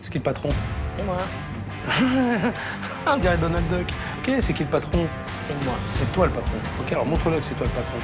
C'est qui le patron? C'est moi. On dirait Donald Duck. Ok, c'est qui le patron? C'est moi. C'est toi le patron. Ok, alors montre-le que c'est toi le patron.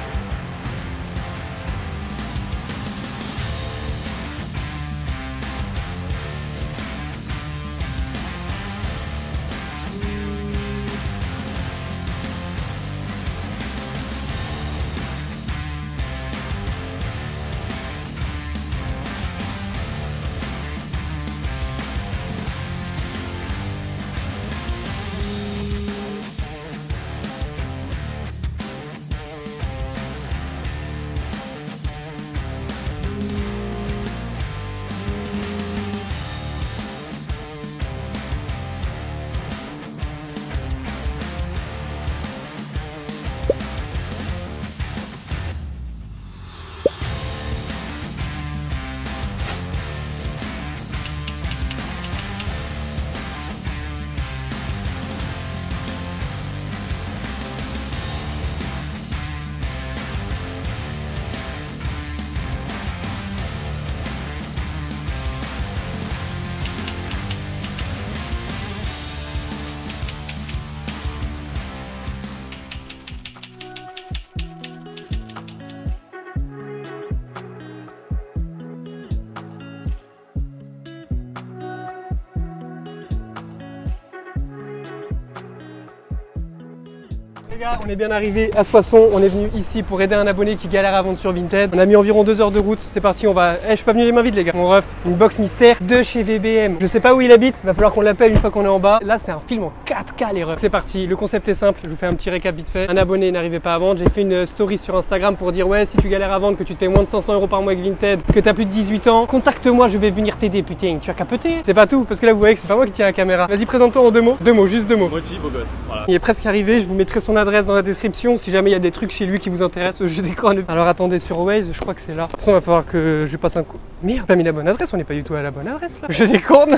Les gars, on est bien arrivé à Soissons, on est venu ici pour aider un abonné qui galère à vendre sur Vinted. On a mis environ 2 heures de route, c'est parti, on va... je suis pas venu les mains vides les gars. On ref une box mystère de chez VBM. Je sais pas où il habite, va falloir qu'on l'appelle une fois qu'on est en bas. Là c'est un film en 4K les refs. C'est parti, le concept est simple, je vous fais un petit récap vite fait. Un abonné n'arrivait pas à vendre, j'ai fait une story sur Instagram pour dire ouais si tu galères à vendre, que tu te fais moins de 500 € par mois avec Vinted, que t'as plus de 18 ans, contacte-moi, je vais venir t'aider putain. Tu as capoté. C'est pas tout, parce que là vous voyez que c'est pas moi qui tiens la caméra. Vas-y présente-toi en 2 mots, juste 2 mots. Mochi, beau gosse, voilà. Il est presque arrivé, je vous mettrai son adresse dans la description si jamais il y a des trucs chez lui qui vous intéressent, je déconne. Alors attendez sur Waze, je crois que c'est là. De toute façon, il va falloir que je lui passe un coup. Merde, j'ai pas mis la bonne adresse, on n'est pas du tout à la bonne adresse là. Je déconne.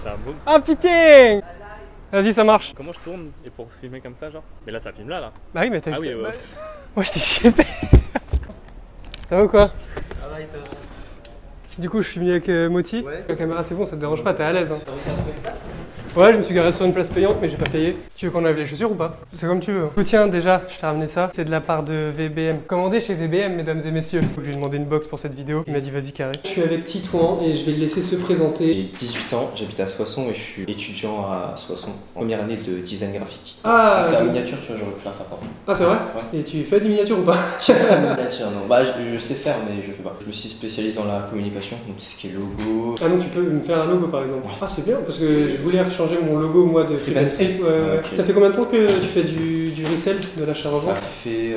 C'est un boom. Ah putain. Vas-y, ça marche. Comment je tourne et pour filmer comme ça, genre? Mais là, ça filme là. Bah oui, mais t'as Ah juste... oui, ouais. Moi, je t'ai chippé. Ça va ou quoi? Ça va, et toi? Du coup, je suis venu avec Moti. Ouais. La caméra, c'est bon, ça te dérange pas, t'es à l'aise. Hein. Ouais, je me suis garé sur une place payante, mais j'ai pas payé. Tu veux qu'on enlève les chaussures ou pas? C'est comme tu veux. Tiens, déjà, je t'ai ramené ça. C'est de la part de VBM. Commandé chez VBM, mesdames et messieurs. Je lui ai demandé une box pour cette vidéo. Il m'a dit vas-y, carré. Je suis avec Titouan et je vais le laisser se présenter. J'ai 18 ans, j'habite à Soissons et je suis étudiant à Soissons, première année de design graphique. Ah, La miniature, tu vois, j'aurais pu la faire par contre. ah c'est vrai? Ouais. Et tu fais des miniatures ou pas? Je sais pas la miniature, non. Bah, je sais faire, mais je fais pas. Je me suis spécialisé dans la communication, donc tout ce qui est logo. Ah donc tu peux me faire un logo par exemple. Ah c'est bien parce que je voulais changer mon logo moi de Freelance Street. Ouais. Okay. Ça fait combien de temps que tu fais du resell, de l'achat-revente? Ça fait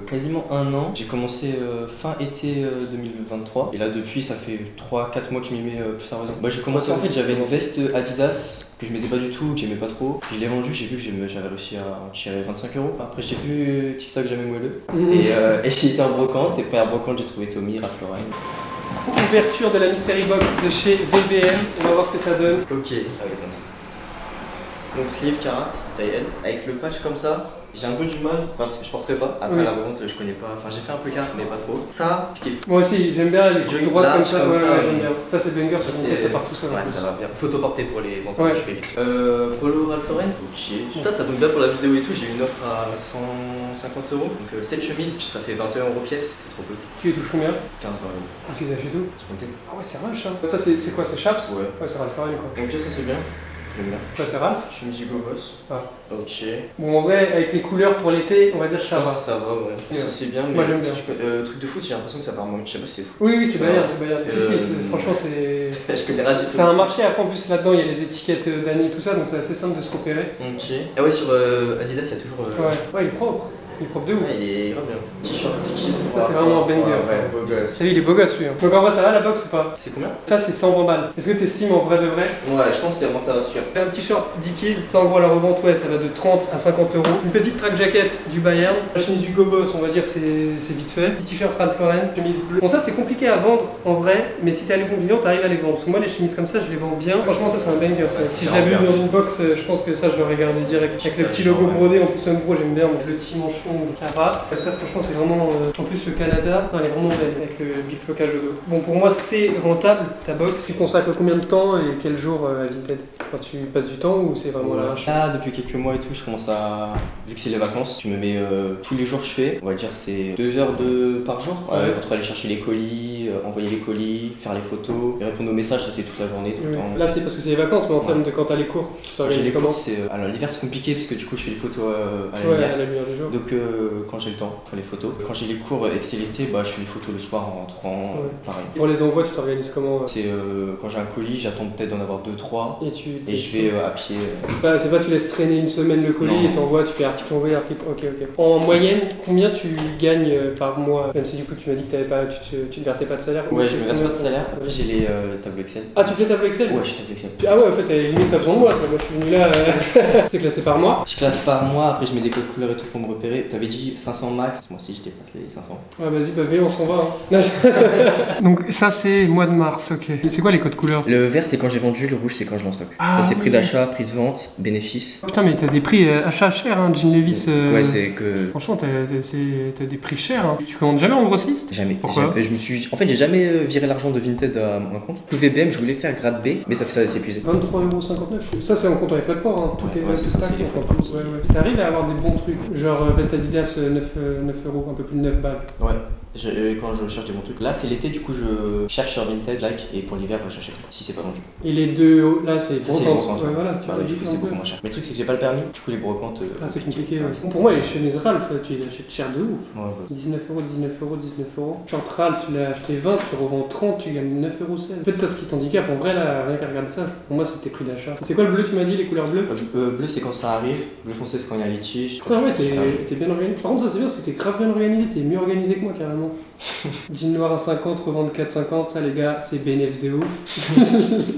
quasiment 1 an. J'ai commencé fin été 2023 et là depuis ça fait 3-4 mois que je m'y mets plus sérieusement. Bah, j'ai commencé en fait, j'avais une veste Adidas que je mettais pas du tout, que j'aimais pas trop. Je l'ai vendue, j'ai vu que j'avais réussi à en tirer 25 €. Après j'ai vu TikTok jamais moelleux et j'ai été en brocante et après à brocante j'ai trouvé Tommy, Ralph Lauren. Ouverture de la Mystery Box de chez VBM, on va voir ce que ça donne. Ok, donc sleeve carat, taille L, avec le patch comme ça, j'ai un peu du mal, enfin je porterai pas, après la revente je connais pas, enfin j'ai fait un peu carte mais pas trop. Ça, je kiffe. Moi aussi, j'aime bien les trucs droits comme ça, j'aime bien. Ça c'est banger, ça part tout seul. Ouais, ça va bien. Photo portée pour les ventes, ouais. Je fais vite. Polo Ralph Lauren, ok. Putain, ça tombe bien pour la vidéo et tout, j'ai eu une offre à 150 €. Donc cette chemise, ça fait 21 € pièce, c'est trop peu. Tu les touches combien? 15-20 €. Ah, tu les achètes où? C'est Ah ouais, c'est Ralph, hein. Ça c'est quoi, c'est Chaps? Ouais. Ouais, c'est Ralph Lauren quoi. Donc ça c'est bien. J'aime bien. Ça c'est Ralph? Chemise Hugo Boss. Ah. Ok. Bon, en vrai, avec les couleurs pour l'été, on va dire que ça va. Ça va, ouais. Ça c'est bien, mais moi j'aime bien. Truc de foot, j'ai l'impression que ça part moins. Je sais pas si c'est fou. Oui, c'est Bayern, c'est Bayern. Franchement, c'est. Je connais rien du tout. C'est un marché, après en plus là-dedans il y a les étiquettes d'année et tout ça, donc c'est assez simple de se repérer. Ok. Ah ouais, sur Adidas, il y a toujours. Ouais, il est propre. Il est propre de ouf. Ouais, il est grave bien. T-shirt, Dickies. Ça c'est vraiment un banger. Ouais, beau gosse. Salut, il est beau gosse lui. Donc en vrai, ça va la box ou pas? C'est combien? Ça c'est 120 balles. Est-ce que t'estimes en vrai de vrai? Ouais, je pense que c'est rentable sûr. Un t-shirt Dickies, ça en gros à la revente, ouais, ça va de 30 à 50 €. Une petite track jacket du Bayern. La chemise Hugo Boss, on va dire que c'est vite fait. Petit t-shirt Ralph Lauren, chemise bleue. Bon, ça c'est compliqué à vendre en vrai, mais si t'es à les bons clients, t'arrives à les vendre. Parce que moi, les chemises comme ça, je les vends bien. Franchement, ça c'est un banger. Ça. Si je l'avais vu dans une box, je pense que ça, je l'aurais gardé direct. Avec le petit logo brodé, en plus, un gros, j'aime bien. Le petit manchon fond de Carhartt. Ça franchement c'est vraiment... en plus le Canada, elle est vraiment belle avec le biflocage au dos. Bon pour moi c'est rentable ta box. Tu consacres combien de temps et quel jour à Vinted? Quand tu passes du temps ou c'est vraiment l'arrache? Là depuis quelques mois et tout je commence à... Vu que c'est les vacances, je me mets tous les jours je fais, on va dire c'est 2 heures par jour. Ouais. Entre aller chercher les colis, envoyer les colis, faire les photos, et répondre aux messages, ça c'est toute la journée, tout le temps. Là c'est parce que c'est les vacances mais en termes de quand t'as les cours, tu J'ai t'organises les comment? cours, alors l'hiver c'est compliqué parce que du coup je fais les photos à la Ouais, lumière. à la lumière du jour. Donc quand j'ai le temps pour les photos. Quand j'ai les cours et que c'est l'été, bah, je fais les photos le soir en rentrant, pareil. Pour les envois, tu t'organises comment? C'est quand j'ai un colis, j'attends peut-être d'en avoir 2-3 Et je vais à pied. C'est pas tu laisses traîner une semaine le colis Non. et t'envoies, tu fais article envoyé, article... Ok. En moyenne, combien tu gagnes par mois? Même si du coup tu m'as dit que tu ne versais pas de salaire. Ouais, je me verse pas de salaire. Après j'ai les tableaux Excel. Ah, tu fais tableau Excel? Ouais, je fais tableau Excel. Ah ouais, en fait, limite pas besoin de moi. Moi je suis venu là, c'est classé par mois. Je classe par mois, après je mets des codes couleurs et tout pour me repérer. T'avais dit 500 max, moi aussi je dépasse les 500. Ouais, vas-y, bah on s'en va. Hein. Donc ça c'est mois de mars, ok. C'est quoi les codes couleurs? Le vert c'est quand j'ai vendu, le rouge c'est quand je lance stock. Ah, ça c'est prix oui. d'achat, prix de vente, bénéfice. Putain, mais t'as des prix achats chers, hein, Jean Levis. Ouais, c'est que. Franchement, t'as des prix chers. Hein. Tu commandes jamais en grossiste? Jamais. Pourquoi? En fait, j'ai jamais viré l'argent de Vinted à mon compte. Le VBM, je voulais faire grade B, mais ça s'est épuisé. 23,59€. Ça, c'est en compte avec frais de port. Hein. Tout est c'est ça, c'est les frais de port. Ouais. T'arrives à avoir des bons trucs. Genre veste Adidas 9€, un peu plus de 9 balles. Ouais. Quand je cherche des bons trucs, là c'est l'été, du coup je cherche sur Vinted, like, et pour l'hiver j'achète si c'est pas vendu. Et les deux, là c'est Ça, c'est les brocante. brocantes, Ouais, voilà, tu Bah, t'as du dit coup un c'est peu. beaucoup moins cher. Mais le truc c'est que j'ai pas le permis, du coup les brocantes. Ah, c'est compliqué. Ouais. Bon, pour moi, les chemises Ralph, tu les achètes cher de ouf. Ouais, bah. 19€. Genre Ralph, tu l'as acheté 20, tu le revends 30, tu gagnes 9,16€. En fait, toi, ce qui t'handicape, en vrai, là, rien qu'à regarder ça, pour moi, c'est tes prix d'achat. C'est quoi le bleu, tu m'as dit, les couleurs bleues? Bleu c'est quand ça arrive, bleu foncé c'est quand il y a un litige. Putain, ouais, t'es bien organisé. Par contre, ça c'est bien parce que t'es grave bien organisé, t'es mieux organisé que moi carrément. Jean noir à 50, revendre 4,50, ça les gars, c'est bénéf de ouf.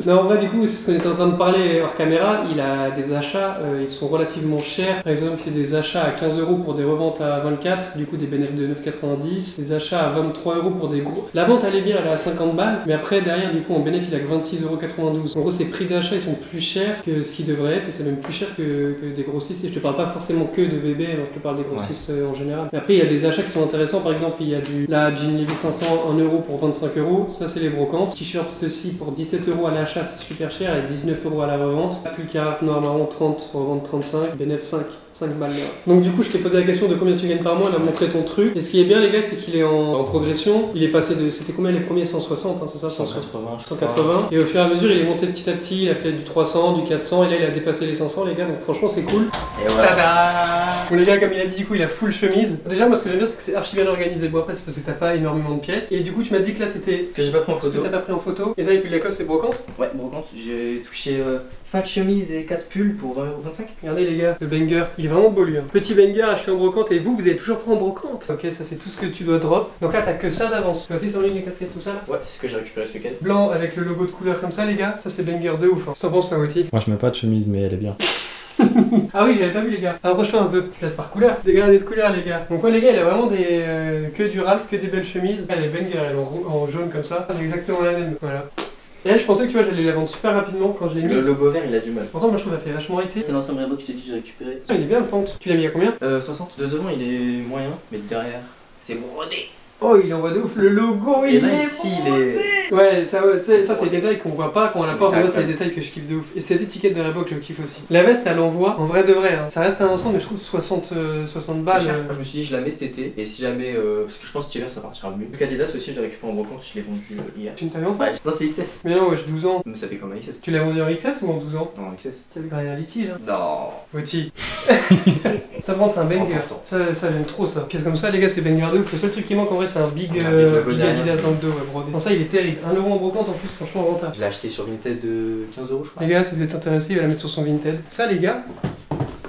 Non, en vrai, du coup, c'est ce qu'on était en train de parler hors caméra. Il a des achats, ils sont relativement chers. Par exemple, il y a des achats à 15€ pour des reventes à 24, du coup, des bénéfices de 9,90. Des achats à 23€ pour des gros. La vente, elle est bien, elle est à 50 balles, mais après, derrière, du coup, en bénéfice, il a que 26,92€. En gros, ces prix d'achat, ils sont plus chers que ce qu'ils devraient être, et c'est même plus cher que des grossistes. Et je te parle pas forcément que de VB, alors je te parle des grossistes en général. Mais après, il y a des achats qui sont intéressants. Par exemple, il y a la Jean Levis 500, 1€ pour 25€. Ça, c'est les brocantes. T-shirt ceci pour 17€ à l'achat, c'est super cher, et 19€ à la revente. Plus Carhartt noir marron 30, revente 35, bénéf 5 balles l'heure. Donc du coup, je t'ai posé la question de combien tu gagnes par mois, on a montré ton truc. Et ce qui est bien, les gars, c'est qu'il est en progression. Il est passé de... C'était combien les premiers? 160, hein, c'est ça? 180. Et au fur et à mesure, il est monté petit à petit. Il a fait du 300, du 400, et là, il a dépassé les 500, les gars. Donc franchement, c'est cool. Et voilà. Tada! Bon les gars, comme il a dit, du coup il a full chemise. Déjà moi ce que j'aime bien c'est que c'est archi bien organisé. Bon après c'est parce que t'as pas énormément de pièces. Et du coup tu m'as dit que là c'était... Que j'ai pas pris en Parce que photo. t'as pas pris en photo. Et ça et puis Lacoste c'est brocante. Ouais, brocante, j'ai touché 5 chemises et 4 pulls pour 20,25€. Regardez les gars, le banger, il est vraiment beau lui. Hein. Petit banger acheté en brocante et vous avez toujours pris en brocante. Ok, ça c'est tout ce que tu dois drop. Donc là t'as que ça d'avance. Tu vois aussi sur ligne les casquettes tout ça là. Ouais, c'est ce que j'ai récupéré ce week-end. Blanc avec le logo de couleur comme ça les gars. Ça c'est banger de ouf. Hein. Qu'est-ce que t'en penses toi Wati? Moi je mets pas de chemise, mais elle est bien. Ah oui, j'avais pas vu les gars. Approche-toi un peu. Je classe par couleur. Dégradé de couleur les gars. Donc ouais les gars, il a vraiment des que du Ralph, que des belles chemises. Elle est banger, elle est en jaune comme ça. C'est exactement la même. Voilà. Et là je pensais que tu vois j'allais la vendre super rapidement quand je l'ai Le mise. logo vert il a du mal. Pourtant moi je trouve qu'elle fait vachement été. C'est l'ancien Reebok que je t'ai dit j'ai récupéré. Ah, il est bien le pente. Tu l'as mis à combien? 60. De devant il est moyen, mais de derrière c'est brodé. Oh il envoie de ouf. Le logo Et il là est ici il est... Ouais, ça c'est des détails qu'on voit pas quand on la C'est porte, mais moi ça, c'est des détails que je kiffe de ouf. Et cette étiquette de Reebok je kiffe aussi. La veste elle envoie, en vrai de vrai, hein. Ça reste un ensemble mais je trouve 60 balles. Je me suis dit je la mets cet été et si jamais parce que je pense que cet hiver ça partira mieux. Donc Adidas aussi je l'ai récupéré en brocante, je l'ai vendu hier. Tu ne t'avais enfant? Ouais, non c'est XS. Mais non, ouais, j'ai 12 ans. Mais ça fait comme un XS. Tu l'as vendu en XS ou en 12 ans? Non XS. Tu avais gagné un litige, hein. Non. Wati. Ça prend, c'est un banger. Important. Ça j'aime trop ça. Pièce comme ça, les gars, c'est banger de ouf. Le seul truc qui manque en vrai, c'est un big big logo Big derrière. Adidas dans le dos, ouais, brodé. Non, ça il est terrible. 1€ en brocante en plus, franchement rentable. Je l'ai acheté sur Vinted de 15€ je crois. Les gars, si vous êtes intéressés, il va la mettre sur son Vinted. Ça, les gars,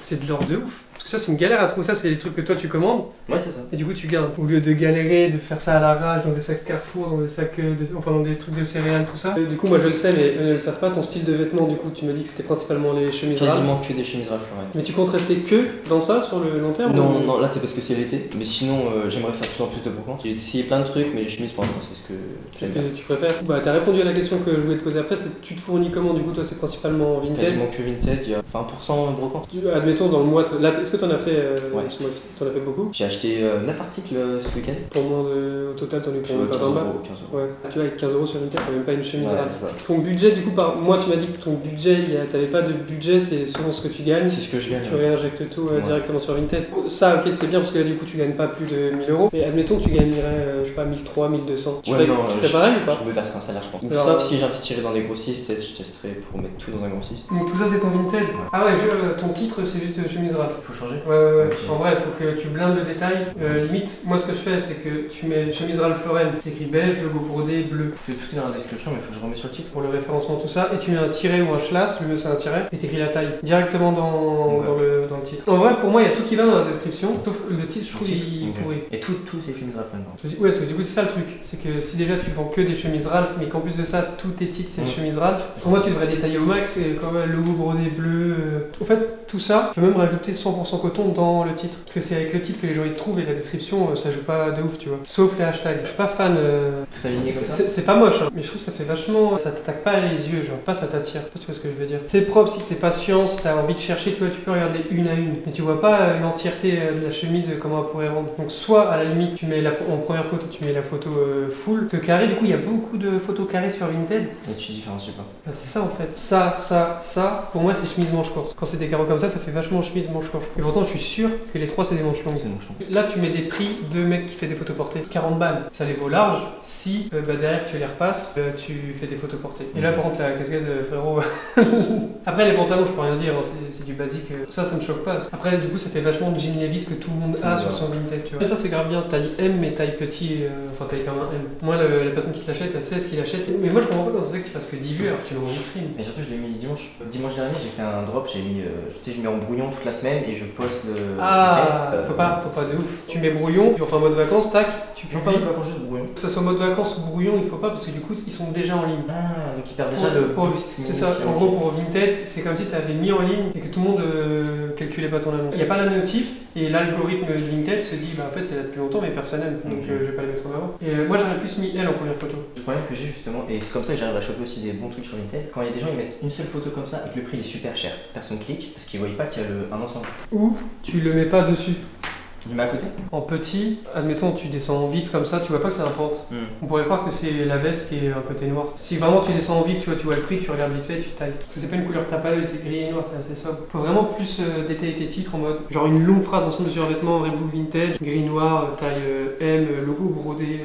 c'est de l'or de ouf. Parce que ça, c'est une galère à trouver. Ça, c'est les trucs que toi tu commandes. Ouais c'est ça. Et du coup, tu gardes. Au lieu de galérer, de faire ça à l'arrache, dans des sacs Carrefour, dans des sacs. Enfin, dans des trucs de céréales, tout ça. Et du coup, moi je le sais, mais eux ne le savent pas. Ton style de vêtements, du coup, tu m'as dit que c'était principalement les chemises Ralph. Quasiment que des chemises Ralph Lauren. Mais tu comptes rester que dans ça sur le long terme? Non, ou... non, là c'est parce que c'est l'été. Mais sinon, j'aimerais faire de plus en plus de brocante. J'ai essayé plein de trucs, mais les chemises pour l'instant, c'est ce que Qu'est-ce j'aime bien. que tu préfères? Bah, t'as répondu à la question que je voulais te poser après. C'est tu te fournis comment? Du coup, toi, c'est principalement Vinted. Quasiment que Vinted, il y a 20% brocante. Admettons, dans le mois, là, Est-ce que t'en as fait Ouais. ce mois-ci? T'en as fait beaucoup? J'ai acheté 9 articles ce week-end. Pour moins de. Au total, t'en as eu pour 15 pas 20 balles. euros, 15 euros. Ouais. Tu vois, avec 15 € sur Vinted, t'as même pas une chemise Ouais, Ralph. c'est ça. Ton budget, du coup, moi, tu m'as dit que ton budget, t'avais pas de budget, c'est selon ce que tu gagnes. C'est ce que je gagne. Tu réinjectes tout Ouais. directement sur Vinted. Ça, ok, c'est bien parce que là, du coup, tu gagnes pas plus de 1000 €. Mais admettons que tu gagnerais, je sais pas, 1300, 1200. Tu ferais pareil ou pas? Je me verserai un salaire, je pense. Alors, Sauf si j'investirais dans des grossistes, peut-être je testerais pour mettre tout dans un grossiste. Donc tout ça, c'est ton Vinted? Ah ouais, ton titre, c'est juste chemise Ralph. Faut changer. Ouais. Ok. En vrai, il faut que tu blindes le détail. Limite, moi, ce que je fais, c'est que tu mets chemise Ralph Lauren, tu écris beige, logo brodé, bleu. Parce que tout est dans la description, mais faut que je remets sur le titre. Pour le référencement, tout ça, et tu mets un tiret ou un slash, le mieux c'est un tiret, et t'écris la taille directement dans le titre. En vrai, pour moi, il y a tout qui va dans la description, sauf le titre, je trouve, il est pourri. Et tout c'est chemises Ralph maintenant. Ouais, parce que du coup, c'est ça le truc, c'est que si déjà tu vends que des chemises Ralph, mais qu'en plus de ça, tous tes titres c'est chemises Ralph, pour moi, tu devrais détailler au max, comme le logo brodé bleu. En fait, tout ça, tu peux même rajouter 100% coton dans le titre, parce que c'est avec le titre que les gens ils trouvent, et la description, ça joue pas de ouf, tu vois. Sauf les hashtags. Je suis pas fan. Tout aligné comme ça. C'est pas moche, hein, mais je trouve que ça fait vachement. Ça t'attaque pas les yeux, genre, pas ça t'attire. Je sais pas si tu vois ce que je veux dire. C'est propre si t'es patient, si t'as envie de chercher, tu vois, tu peux regarder une à une. Mais tu vois pas l'entièreté de la chemise, comment elle pourrait rendre. Donc, soit à la limite, tu mets en première photo, tu mets la photo full. Parce que carré, du coup, il y a beaucoup de photos carrées sur Vinted. Et tu différencies pas. Bah, c'est ça en fait. Ça, pour moi, c'est chemise manche courte. Quand c'est des carreaux comme ça fait vachement chemise manche courte. Et pourtant, je suis sûr que les trois, c'est des manches longues. C'est mon champ. Là, tu mets des prix de mec qui fait des photos portées. 40 balles, ça les vaut large. Si derrière tu les repasses, tu fais des photos portées. Et là, par contre, la casquette, frérot. Après, les pantalons, je peux rien dire, hein, c'est du basique. Ça me choque pas. Après, du coup, ça fait vachement de jean Levi's que tout le monde a sur son Vinted, tu vois. Et ça, c'est grave bien. Taille M, mais taille petit, enfin taille comme un M. Moi, la personne qui te l'achète, elle sait ce qu'il achète. Mais moi, je comprends pas quand c'est que tu fasses que 10 vues alors que tu le rends en stream. Et surtout, je l'ai mis dimanche. Dimanche dernier, j'ai fait un drop, j'ai mis, tu sais, je mets en brouillon toute la semaine et je poste le. Ah, faut pas de ouf. Tu mets brouillon, enfin mode vacances, tac, tu Non, publies. pas encore juste brouillon. Que ça soit mode vacances ou brouillon, il faut pas parce que du coup, ils sont déjà en ligne. Ah, donc il perd déjà le boost. C'est ça, en gros pour Vinted, c'est comme si tu avais mis en ligne et que tout le monde calculait pas ton annonce. Il n'y a pas la notif et l'algorithme de Vinted se dit bah en fait c'est là depuis longtemps mais personne n'aime donc je vais pas les mettre en avant. Et moi j'aurais plus mis elle en première photo. Le problème que j'ai justement, et c'est comme ça que j'arrive à choper aussi des bons trucs sur Vinted, quand il y a des gens ils mettent une seule photo comme ça et que le prix il est super cher, personne clique parce qu'ils voient pas qu'il y a un an sans. Ou tu le mets pas dessus. Il mets à côté. En petit, admettons tu descends en vif comme ça, tu vois pas que c'est un pente. On pourrait croire que c'est la veste qui est un côté noir. Si vraiment tu descends en vif, tu vois le prix, tu regardes vite fait et tu tailles. Parce que c'est pas une couleur tape à l'œil, c'est gris et noir, c'est assez sobre. Faut vraiment plus détailler tes titres en mode genre une longue phrase ensemble de survêtement, Red Bull Vintage, gris noir, taille M, logo brodé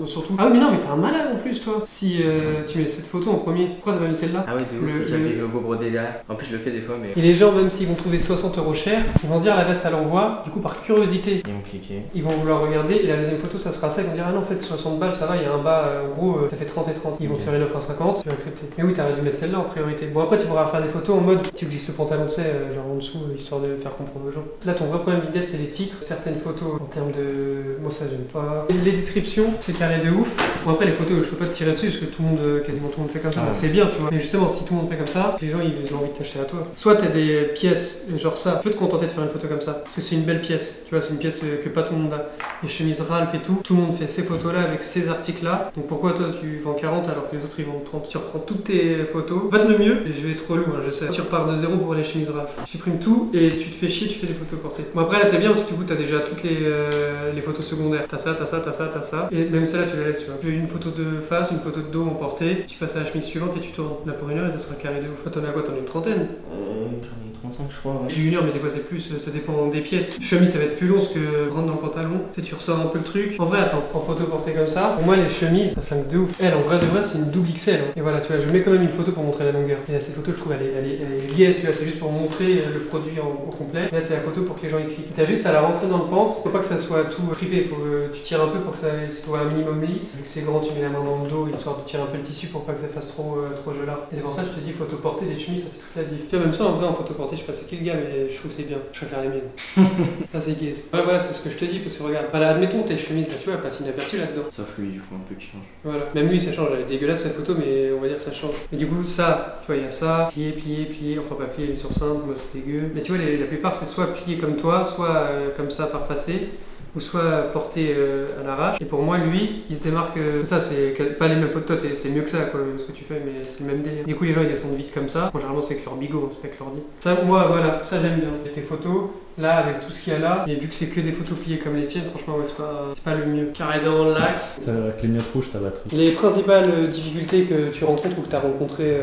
surtout. Ah oui mais non mais t'es un malade en plus toi. Si tu mets cette photo en premier, pourquoi t'as pas mis celle-là? Ah ouais de ouf, j'avais le logo brodé derrière. En plus je le fais des fois mais. Et les gens même s'ils vont trouver 60 € cher, ils vont se dire la veste à l'envoi, du coup par curiosité. Ils vont cliquer. Ils vont vouloir regarder et la deuxième photo ça sera ça, ils vont dire ah non en fait 60 balles ça va, il y a un bas en gros ça fait 30 et 30. Ils vont te faire une offre à 50, tu vas accepter. Mais oui t'aurais dû mettre celle-là en priorité. Bon après tu pourras faire des photos en mode tu glisses le pantalon tu sais genre en dessous histoire de faire comprendre aux gens. Là ton vrai problème Vinted c'est les titres, certaines photos en termes de. Moi ça j'aime pas. Et les descriptions c'est carré de ouf. Bon après les photos je peux pas te tirer dessus parce que tout le monde, quasiment tout le monde fait comme ça donc c'est bien tu vois. Mais justement si tout le monde fait comme ça, les gens ils ont envie de t'acheter à toi. Soit t'as des pièces genre ça, tu peux te contenter de faire une photo comme ça parce que c'est une belle pièce, tu vois c'est une pièce que pas tout le monde a. Les chemises Ralph et tout le monde fait ces photos là avec ces articles là. Donc pourquoi toi tu vends 40 alors que les autres ils vendent 30? Tu reprends toutes tes photos, va de le mieux, et je vais être relou hein, je sais. Tu repars de zéro pour les chemises Ralph. Tu supprimes tout et tu te fais chier, tu fais des photos portées. Bon après là t'es bien parce que du coup t'as déjà toutes les photos secondaires. T'as ça, t'as ça, t'as ça, t'as ça. Et même celle-là tu la laisses tu vois. Tu fais une photo de face, une photo de dos en portée, tu passes à la chemise suivante et tu tournes. Là pour une heure et ça sera carré de ouf. T'en as quoi? T'en as une trentaine? J'en ai 35 je crois. Ouais. J'ai une heure mais des fois c'est plus, ça dépend des pièces. Chemise ça va être plus long parce que rentre dans le pantalon. Tu ressors un peu le truc. En vrai attends, en photo portée comme ça, pour moi les chemises ça flingue de ouf. Elle en vrai de vrai c'est une double XL. Hein. Et voilà tu vois je mets quand même une photo pour montrer la longueur. Et là cette photo je trouve elle est liée, c'est juste pour montrer le produit au complet. Et là c'est la photo pour que les gens y cliquent. T'as juste à la rentrer dans le pente, faut pas que ça soit tout fripé, faut que tu tires un peu pour que ça soit un minimum lisse. Vu que c'est grand tu mets la main dans le dos histoire de tirer un peu le tissu pour pas que ça fasse trop gelard. Et c'est pour ça que je te dis photo portée des chemises ça fait toute la diff. Tu vois même ça en vrai en photo portée je sais pas c'est qui le gars mais je trouve que c'est bien. Je préfère les miennes. Ça c'est guess. Ouais voilà c'est ce que je te dis parce que regarde. Voilà admettons tes chemises là tu vois elle passe inaperçue là-dedans. Sauf lui du coup un peu qui change. Voilà. Même lui ça change, elle est dégueulasse sa photo mais on va dire que ça change. Et du coup ça, tu vois il y a ça, plié, enfin pas plié, sur simple, moi c'est dégueu. Mais tu vois la plupart c'est soit plié comme toi, soit comme ça par passé. Ou soit porté à l'arrache. Et pour moi, lui, il se démarque. Ça, c'est pas les mêmes photos. Toi, c'est mieux que ça, quoi, ce que tu fais, mais c'est le même délire. Du coup, les gens ils descendent vite comme ça. Moi, généralement, c'est avec leur bigot, c'est pas avec leur dit. Ça, moi, voilà, ça j'aime bien. Et tes photos, là avec tout ce qu'il y a là, et vu que c'est que des photos pliées comme les tiennes, franchement ouais, c'est pas le mieux. Carré dans l'axe. La clignote rouge, ta batterie. Les principales difficultés que tu rencontres ou que tu as rencontrées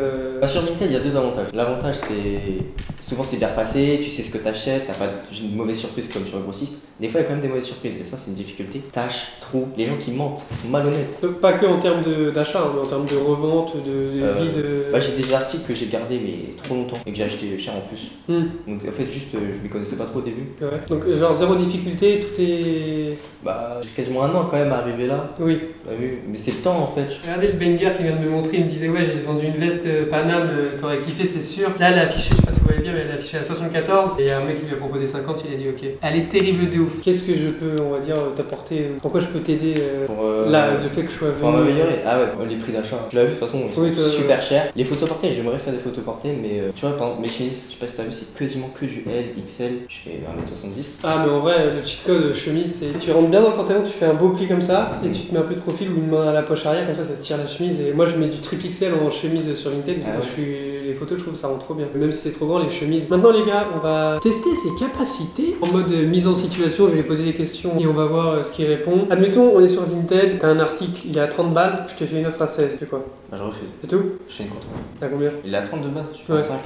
Sur Vinted, il y a deux avantages. L'avantage, c'est souvent c'est bien repassé, tu sais ce que t'achètes, t'as pas une mauvaise surprise comme sur le grossiste. Des fois, il y a quand même des mauvaises surprises, et ça, c'est une difficulté. Tâches, trous, les gens qui mentent, sont malhonnêtes. Pas que en termes d'achat, mais en termes de revente, de vie de... Bah, j'ai des articles que j'ai gardés mais trop longtemps et que j'ai acheté cher en plus. Donc en fait, juste, je m'y connaissais pas trop au début. Ouais. Donc genre zéro difficulté, tout est... Bah, j'ai quasiment un an quand même à arriver là. Oui. Bah, oui. Mais c'est le temps en fait. Regardez le banger qui vient de me montrer, il me disait ouais j'ai vendu une veste Paname, t'aurais kiffé c'est sûr. Là elle a affiché, je sais pas si vous voyez bien, mais elle a affiché à 74 et il y a un mec qui lui a proposé 50, il a dit ok. Elle est terrible de ouf. Qu'est-ce que je peux, on va dire, t'apporter, pourquoi je peux t'aider là, le fait que je sois pour venu... m'améliorer. Ah ouais, les prix d'achat. Tu l'as vu de toute façon, ils sont Oui, super chers. Les photos portées, j'aimerais faire des photos portées, mais tu vois, par exemple, mes chemises, je sais pas si t'as vu, c'est quasiment que du L, XL, je fais 1m70. Ah mais en vrai, le cheat code chemise, c'est tu rentres bien dans le pantalon, tu fais un beau pli comme ça, et tu te mets un peu de profil ou une main à la poche arrière, comme ça tire la chemise. Et moi je mets du triple XL en chemise sur Vinted, les photos je trouve que ça rend trop bien, même si c'est trop grand les chemises. Maintenant les gars, on va tester ses capacités en mode mise en situation, je vais lui poser des questions et on va voir ce qu'il répond. Admettons, on est sur Vinted, t'as un article, il est à 30 balles, je te fais une offre à 16, c'est quoi? Bah, je refuse. C'est tout? Je fais une contre. T'as combien? Il est à 30 de base, je fais Ouais. 25.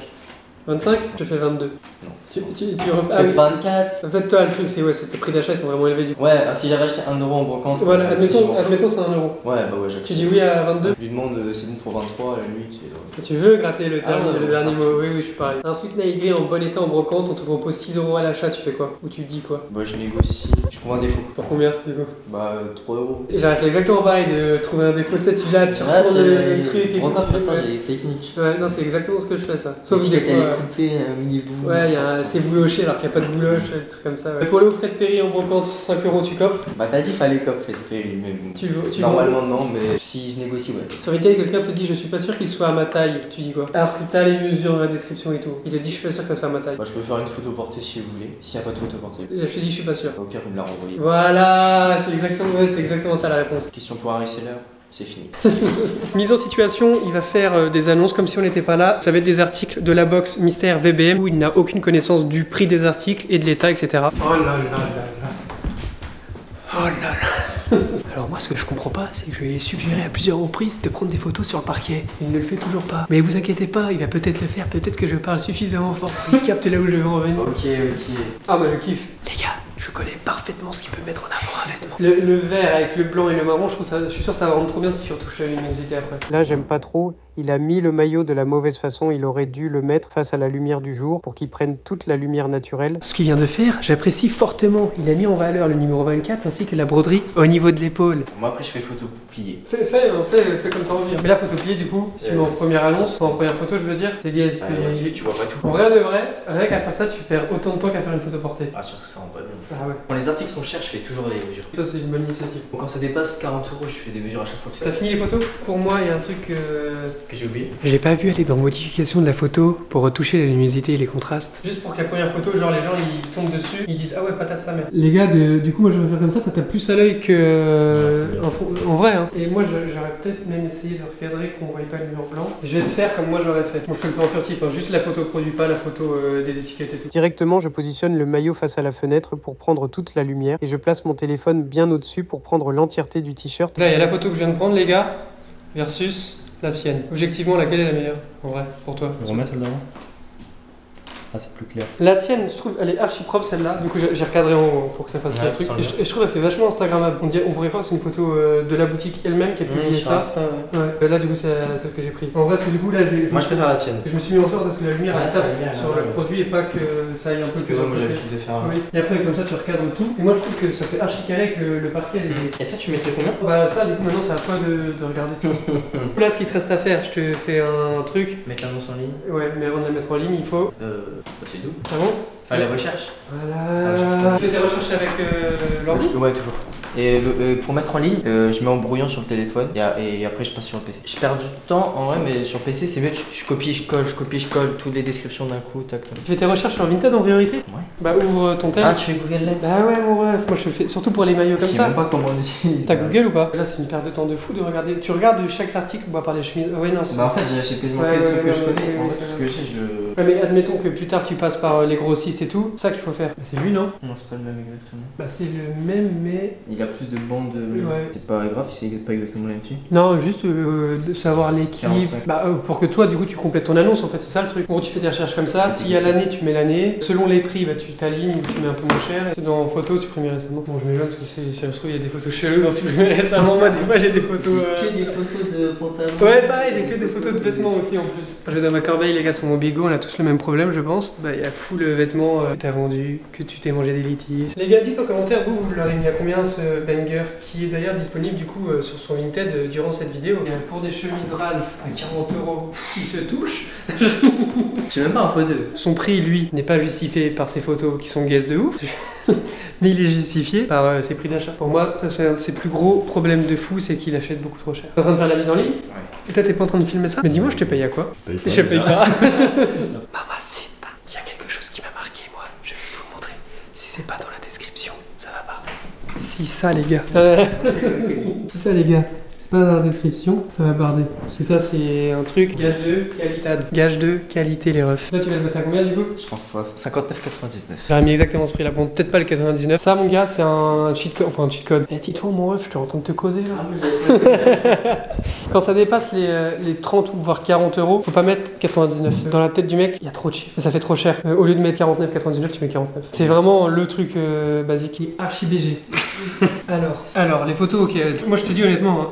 25? Je te fais 22. Non. Tu Peut-être 24. En fait toi le truc c'est ouais, tes prix d'achat ils sont vraiment élevés du coup. Ouais, si j'avais acheté 1€ en brocante. Voilà, si admettons je m'en fous. c'est 1€. Ouais, bah ouais, j'accepte. Tu dis oui à 22? Je lui demande c'est bon pour 23 à la limite. Tu veux gratter le dernier, non, le non, dernier je mot? Oui, oui, je suis pareil. Un sweat Nike gris en bon état en brocante, on te propose 6€ à l'achat, tu fais quoi? Ou tu dis quoi? Bah, je négocie. Je trouve un défaut. Pour combien du coup? Bah, 3€. J'arrête exactement pareil de trouver un défaut de ça, tu l'as, tu Ouais, retournes le truc et tout. Putain, tu fais, ouais. j'ai des techniques. Ouais, non, c'est exactement ce que je fais ça. Sauf Sauf des qu'elle fois. est coupée, un mini bout. Ouais, c'est bouloché alors qu'il n'y a pas de bouloche, des trucs comme ça. Ouais. Pour le Fred Perry en brocante, 5€, tu copes. Bah, t'as dit fallait comme fait, mais bon. Tu Normalement, non, mais si je négocie, ouais. Sur Vinted, quelqu'un te dit je suis pas sûr qu'il soit à ma taille, tu dis quoi? Alors que t'as les mesures dans la description et tout. Il te dit je suis pas sûr que ça soit à ma taille. Bah, je peux faire une photo portée si vous voulez. S'il n'y a pas de photo portée. Je te dis je suis pas sûr. Au pire, vous me la renvoyez. Voilà, c'est exactement ça la réponse. Question pour un reseller, c'est fini. Mise en situation, il va faire des annonces comme si on n'était pas là. Ça va être des articles de la box Mystère VBM où il n'a aucune connaissance du prix des articles et de l'état, etc. Oh là là là là. Oh là là. Alors moi ce que je comprends pas, c'est que je lui ai suggéré à plusieurs reprises de prendre des photos sur le parquet. Il ne le fait toujours pas. Mais vous inquiétez pas, il va peut-être le faire, peut-être que je parle suffisamment fort. Il capte là où je veux en venir. Ok. Ah moi je kiffe. Les gars, je connais parfaitement ce qu'il peut mettre en avant un vêtement. Le vert avec le blanc et le marron, je suis sûr que ça va rendre trop bien si tu retouches la luminosité après. Là j'aime pas trop. Il a mis le maillot de la mauvaise façon, il aurait dû le mettre face à la lumière du jour pour qu'il prenne toute la lumière naturelle. Ce qu'il vient de faire, j'apprécie fortement. Il a mis en valeur le numéro 24 ainsi que la broderie au niveau de l'épaule. Moi après je fais photo pliée. Fais comme t'as envie. Mais là, photo pliée du coup, si tu mets en première annonce, en première photo je veux dire, c'est lié à ce que... Tu vois pas tout. En vrai de vrai, rien qu'à faire ça, tu perds autant de temps qu'à faire une photo portée. Ah surtout ça rend pas bien. Ah ouais. Quand les articles sont chers, je fais toujours les mesures. Ça c'est une bonne initiative. Donc quand ça dépasse 40€, je fais des mesures à chaque fois. T'as fini les photos? Pour moi, il y a un truc que j'ai oublié. j'ai pas vu aller dans modification de la photo pour retoucher la luminosité et les contrastes. Juste pour que la première photo, genre les gens ils tombent dessus, ils disent ah ouais patate sa mère. Les gars, du coup moi je vais faire comme ça tape plus à l'œil que en vrai. Hein. Et moi j'aurais peut-être même essayé de recadrer qu'on voit pas le mur blanc. Je vais te faire comme moi j'aurais fait. Moi je te le fais en furtif, hein. Juste la photo produit pas la photo des étiquettes et tout. Directement je positionne le maillot face à la fenêtre pour prendre toute la lumière et je place mon téléphone bien au-dessus pour prendre l'entièreté du t-shirt. Là il y a la photo que je viens de prendre les gars versus la sienne. Objectivement, laquelle est la meilleure, en vrai, pour toi? On remet celle d'avant. Ah, c'est plus clair. La tienne, je trouve, elle est archi propre celle-là. Du coup, j'ai recadré en haut pour que ça fasse le truc. Et je trouve qu'elle fait vachement Instagrammable. On pourrait croire que c'est une photo de la boutique elle-même qui a publié ça. Ouais. Là, du coup, c'est celle que j'ai prise. En vrai, parce que du coup, là, moi, je préfère la tienne. Je me suis mis en sorte à ce que la lumière elle tape sur le produit et pas que ça aille un peu plus. Moi, j'ai l'habitude de faire. Oui. Et après, comme ça, tu recadres tout. Et moi, je trouve que ça fait archi carré que le parquet. Et ça, tu mettrais combien? Bah, ça, du coup, maintenant, c'est à toi de regarder. Là, ce qu'il te reste à faire, je te fais un truc. Mettre l'annonce en ligne. Ouais, mais avant de la mettre en ligne, il faut. C'est doux. Ah bon? Enfin, la recherche. Voilà. Tu fais tes recherches avec l'ordi? Ouais, toujours. Et pour mettre en ligne, je mets en brouillon sur le téléphone et après je passe sur le PC. Je perds du temps en vrai, mais sur PC c'est mieux. Je copie, je colle toutes les descriptions d'un coup. Tac. Tu fais tes recherches sur Vinted en priorité? Ouais. Bah ouvre ton tel. Ah, tu fais Google Lens? Ah ouais mon ref, moi je fais surtout pour les maillots comme Je sais ça. même pas comment on utilise. T'as Google ou pas? Là c'est une perte de temps de fou de regarder. Tu regardes chaque article, bah par les chemises. Ouais non. Bah en fait j'ai acheté quasiment Ouais, que les trucs ouais, que je ouais, connais. ouais, En ouais, fait, c'est ce que j'ai, je. Ouais mais admettons que plus tard tu passes par les grossistes et tout, c'est ça qu'il faut faire. Bah, c'est lui non? Non, c'est pas le même exactement. Bah c'est le même mais... Il a plus de bandes. Ouais. C'est pas grave si c'est pas exactement le même dessus. Non, juste de savoir l'équilibre. 45. Bah, pour que toi, du coup, tu complètes ton annonce, en fait, c'est ça le truc. En gros, tu fais tes recherches comme ça. S'il y a l'année, tu mets l'année. Selon les prix, bah, tu t'alignes ou tu mets un peu moins cher. C'est dans photos supprimées récemment. Bon, je mets là parce que si ça se trouve, il y a des photos cheloues dans supprimées récemment. Moi, des fois, j'ai des photos. Que des photos de pantalons. Ouais, pareil, j'ai que des photos de vêtements aussi en plus. Quand je vais dans ma corbeille, les gars, sur mon bigot, on a tous le même problème, je pense. Bah, il y a full vêtements que t'as vendu, que tu t'es mangé des litiges. Les gars, dites en commentaire, vous leur avez mis à combien ce banger qui est d'ailleurs disponible du coup sur son Vinted durant cette vidéo. Et pour des chemises Ralph à 40 €, il se touche. J'ai même pas un photo. Son prix, lui, n'est pas justifié par ses photos qui sont gaze de ouf. Mais il est justifié par ses prix d'achat. Pour moi, ça c'est un de ses plus gros problèmes de fou, c'est qu'il achète beaucoup trop cher. T'es en train de faire la mise en ligne? Ouais. Et toi, t'es pas en train de filmer ça? Mais dis-moi, je te paye à quoi? Je paye pas. Mamacita, il y a quelque chose qui m'a marqué, moi. Je vais vous le montrer. Si c'est pas dans la description, ça va pas. Si ça, les gars. C'est ça, les gars. C'est pas dans la description, ça va barder. Parce que ça, c'est un truc gage de qualité. Gage de qualité, les refs. Là, tu vas le mettre à combien, du coup? Je pense 59,99. J'aurais mis exactement ce prix-là. Bon, peut-être pas le 99. Ça, mon gars, c'est un cheat code. Enfin, un cheat code. Eh, dis-toi, mon ref, je suis en train de te causer, là. Quand ça dépasse les 30 ou voire 40 €, faut pas mettre 99. Dans la tête du mec, il y a trop de chiffres. Ça fait trop cher. Au lieu de mettre 49,99, tu mets 49. C'est vraiment le truc basique. Qui est archi BG. Alors, les photos, ok. Moi, je te dis honnêtement, hein,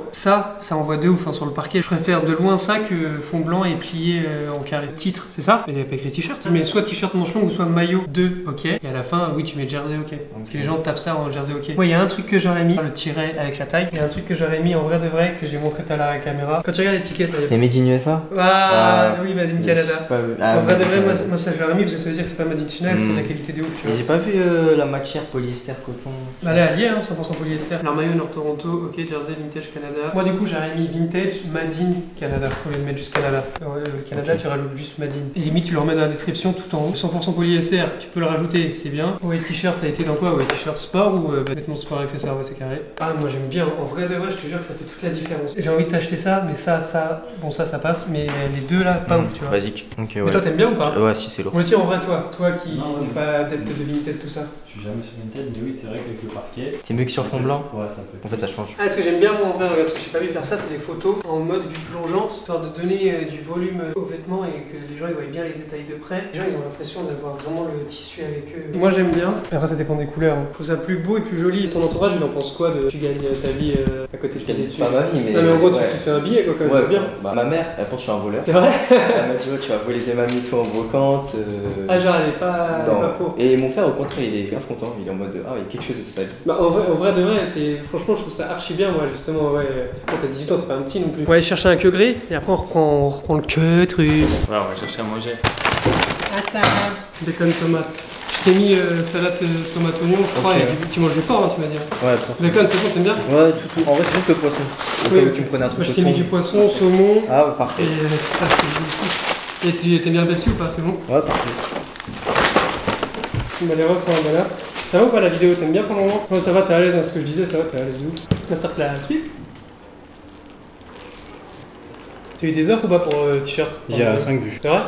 ça envoie de ouf hein, sur le parquet. Je préfère de loin ça que fond blanc et plié en carré. Titre, c'est ça? Il n'y a pas écrit t-shirt. Tu mets soit t-shirt manche longue ou soit maillot 2, ok. Et à la fin, oui, tu mets jersey, ok. Parce que les gens tapent ça en jersey, ok. Ouais, il y a un truc que j'aurais mis, le tiret avec la taille. Il y a un truc que j'aurais mis en vrai de vrai que j'ai montré tout à l'heure à la caméra. Quand tu regardes l'étiquette, là, C'est Made in USA? ah oui, Made in Canada. En vrai de vrai, ouais. moi ça je l'aurais mis parce que ça veut dire que c'est pas Made in China, c'est la qualité de ouf, tu Mais vois. j'ai pas vu la matière polyester coton. Elle est alliée, hein, 100% polyester. Alors maillot Nord Toronto, ok, jersey vintage Canada. Moi du coup j'aurais mis vintage Made in Canada au lieu de mettre juste Canada. Le Canada tu rajoutes juste Made in. Et limite tu le remets dans la description tout en haut. 100% polyester, tu peux le rajouter, c'est bien. Ouais, t-shirt, t'as été dans quoi? Ouais, t-shirt sport ou vêtements sport accessoires, ouais c'est carré. Ah moi j'aime bien, en vrai de vrai je te jure que ça fait toute la différence. J'ai envie de t'acheter ça, mais ça passe, mais les deux là, pas ouf tu vois. Basique. Ok, ouais. Mais toi t'aimes bien ou pas? Ouais, si c'est lourd. On le tient en vrai toi qui Non, n'est pas adepte de Vinted tout ça. Je suis jamais sur Vinted, mais oui, c'est vrai qu'avec le parquet. C'est mieux que sur fond blanc? Ouais, ça peut. En fait, ça change. Ah, ce que j'aime bien moi en vrai, regarde, ce que j'ai pas vu faire ça, c'est des photos en mode vue plongeante, histoire de donner du volume aux vêtements et que les gens ils voient bien les détails de près. Les gens ils ont l'impression d'avoir vraiment le tissu avec eux. Moi j'aime bien. Après ça dépend des couleurs. Je trouve ça plus beau et plus joli. Ton entourage il en pense quoi de tu gagnes ta vie à côté de tes études? Pas ma vie, mais. Non mais en gros ouais. tu te fais un billet quoi quand même, Ouais, c'est bien. bah, ma mère, elle pense que je suis un voleur. C'est vrai? Elle m'a dit, ouais, tu vas voler des mamies toi en brocante. Ah genre elle est pas pour. Et mon père, au contraire, il est grave content. Il est en mode, ah, il y a quelque chose de sale. Bah en vrai de vrai, franchement je trouve ça archi bien moi justement, ouais. Quand t'as 18 ans t'es pas un petit non plus. On va aller chercher un queue gris et après on reprend le queue truc. Ouais, on va chercher à manger. Bacon tomate. Je t'ai mis salade tomate oignon, je crois, Ok. et tu manges du porc, hein, tu vas dire. Ouais, parfait. Bacon, c'est bon, t'aimes bien? Ouais, tout. En vrai, c'est juste le poisson. Au Oui. cas où tu me prenais un truc. Moi je t'ai mis du poisson, saumon, Ah, ouais, parfait. et ça je t'ai mis ici. Et t'aimes bien Pepsi ou pas? C'est bon? Ouais, parfait. Bah les refs, hein, voilà. Ça va ou pas la vidéo? T'aimes bien pour le moment? Ouais, ça va, t'es à l'aise, hein, ce que je disais, ça va, t'es à l'aise de ouf. Masterclass, si? T'as eu des offres ou pas pour t-shirt? J'ai 5 vues. C'est vrai?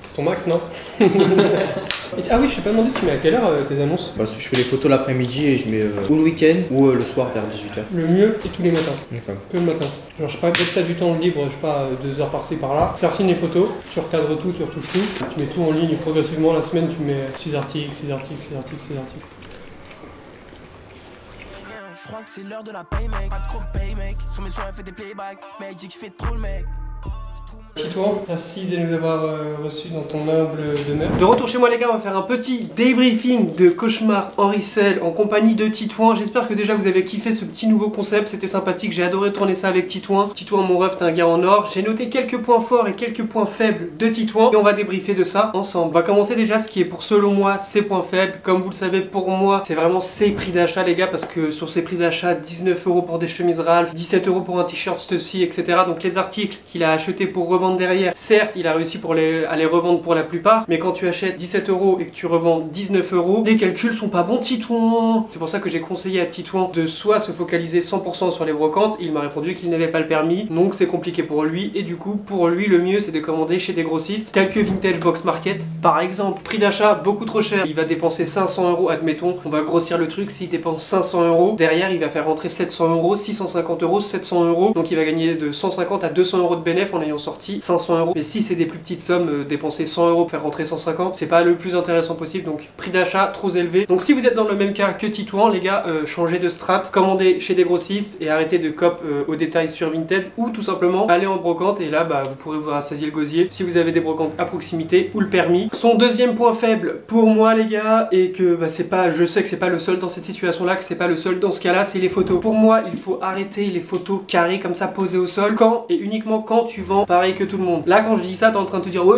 C'est ton max, non? Ah oui, je t'ai pas demandé, tu mets à quelle heure tes annonces? Bah, je fais les photos l'après-midi et je mets ou le week-end ou le soir vers 18h. Le mieux, c'est tous les matins. Okay. Que le matin. Genre, je sais pas, dès que t'as du temps libre, je sais pas, 2 heures par-ci par-là, faire finir les photos, tu recadres tout, tu retouches tout, tu mets tout en ligne progressivement la semaine, tu mets 6 articles, 6 articles, 6 articles, 6 articles. Je crois que c'est l'heure de la paye mec. Pas trop paye mec. Sur mes soins elle fait des playbacks. Mec dit que je fais trop le mec. Titouan, merci de nous avoir reçus dans ton humble demeure. De retour chez moi les gars, on va faire un petit débriefing de Cauchemar Henri Sel en compagnie de Titouan. J'espère que déjà vous avez kiffé ce petit nouveau concept, c'était sympathique, j'ai adoré tourner ça avec Titouan. Titouan mon ref, t'es un gars en or. J'ai noté quelques points forts et quelques points faibles de Titouan et on va débriefer de ça ensemble. On va commencer déjà ce qui est pour selon moi ses points faibles. Comme vous le savez pour moi, c'est vraiment ses prix d'achat les gars, parce que sur ses prix d'achat, 19 € pour des chemises Ralph, 17 € pour un t-shirt Stussy, etc. Donc les articles qu'il a achetés pour revendre derrière, certes il a réussi à les revendre pour la plupart, mais quand tu achètes 17 € et que tu revends 19 €, les calculs sont pas bons Titouan. C'est pour ça que j'ai conseillé à Titouan de soit se focaliser 100% sur les brocantes, il m'a répondu qu'il n'avait pas le permis, donc c'est compliqué pour lui, et du coup pour lui le mieux c'est de commander chez des grossistes, quelques vintage box market par exemple. Prix d'achat beaucoup trop cher, il va dépenser 500 € admettons, on va grossir le truc, s'il dépense 500 €, derrière il va faire rentrer 700 €, 650 €, 700 €, donc il va gagner de 150 à 200 € de bénéfice en ayant sorti 500 €. Mais si c'est des plus petites sommes, dépenser 100 € pour faire rentrer 150, c'est pas le plus intéressant possible, donc prix d'achat trop élevé. Donc si vous êtes dans le même cas que Titouan les gars, changez de strat, commandez chez des grossistes et arrêtez de cop au détail sur Vinted, ou tout simplement allez en brocante et là bah, vous pourrez vous rassasier le gosier si vous avez des brocantes à proximité ou le permis. Son deuxième point faible pour moi les gars, et que bah, c'est pas, je sais que c'est pas le seul dans cette situation là, que c'est pas le seul dans ce cas là, c'est les photos. Pour moi il faut arrêter les photos carrées comme ça posées au sol quand et uniquement quand tu vends pareil que tout le monde. Là quand je dis ça t'es en train de te dire ouais,